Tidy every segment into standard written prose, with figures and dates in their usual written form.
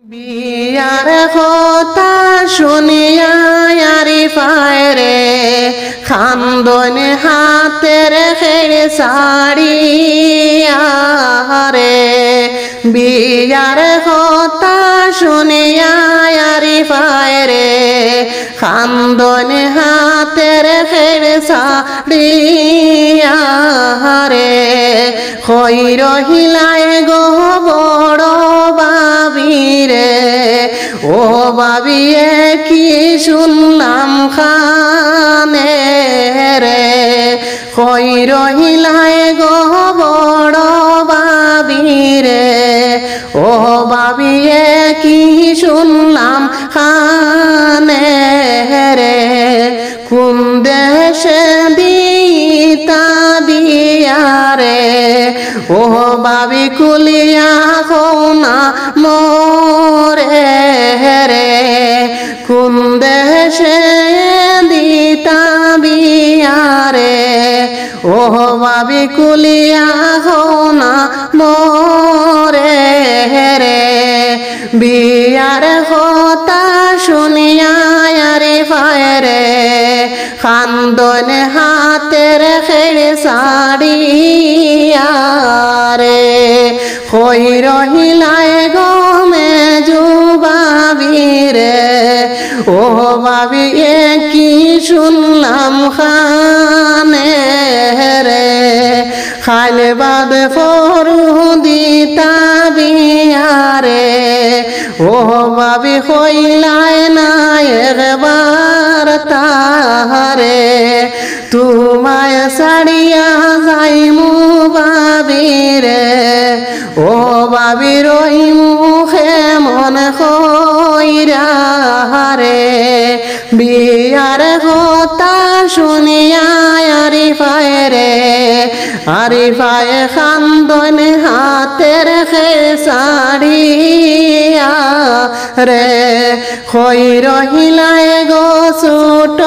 বিয়ার কথা শুনিয়া আরিফায় রে খান্দন হাতের খেড়ে সাড়িয়া রে বিয়ার কথা শুনিয়া আরিফায় রে খান্দন হাতের খেড়ে সাড়িয়া রে হই রহিলায় গো বড় বাবিরে ও বাবিয়ে কি শুনলাম খানে রে কই রহিলায় গো বড় বাবিরে ও বাবিয়ে কি শুনলাম খানে রে কোন দেশে দিতা বিয়ারে ও বাবি কুলিয়া কোনা মোরে রে কোন দেশে দিতা বিয়ারে ও বাবি কুলিয়া কোনা মোরে রে বিয়ার কথা শুনিয়া আরিফায় রে খান্দন হাতের খেড়ে সাড়িয়া রে হই রহিলায় গমে যুবাবিরে ও বাবি কি শুনলাম খানে রে খাইলে বাদ ফরু দিতা বিয়ারে ও বাবি হইলায় না একবার তাহারে তোমায় সাড়িয়া যাইমু বাবিরে ও বাবির ওই মুখে মন কইরা রে বিয়ার কথা শুনিয়া আরিফায় রে আরিফায় খান্দন হাতের খেসাড়িয়া রে কই রহিলায় গো ছোট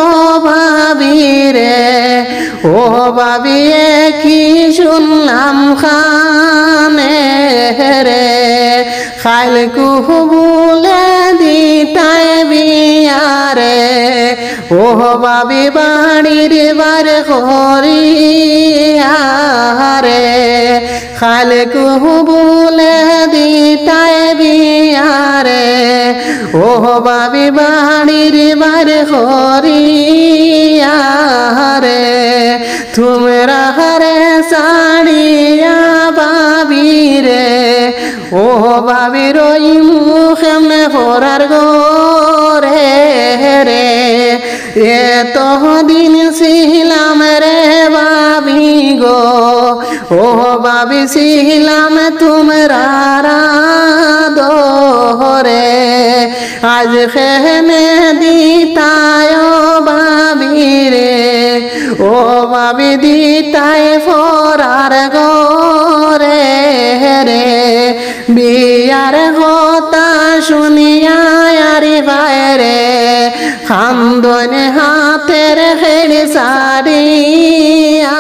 ভাবিরে ও বাবিয়ে কি শুনলাম খানে রে খাইল কুহুবুলে দিতায় বিয়ারে ও বাবি বাড়ির বার করিয়া রে খাইল কুহুবুলে দিতায় বিয়ারে ও বাবি বাড়ির বার করিয়া রে তোমরা হরে সাড়িয়া বাবিরে ও বাবির ওই মুখে পড়ার গোরে রে এত দিন ছিলাম রে বাবি গো ও বাবি ছিলাম তোমরা দোরে আজ খেনে দিতায় বাবিরে ও বাবি দিতায় ফরার গোরে রে বিয়ার কথা শুনিয়া আরিফায় রে খান্দন হাতের খেড়ে সাড়িয়া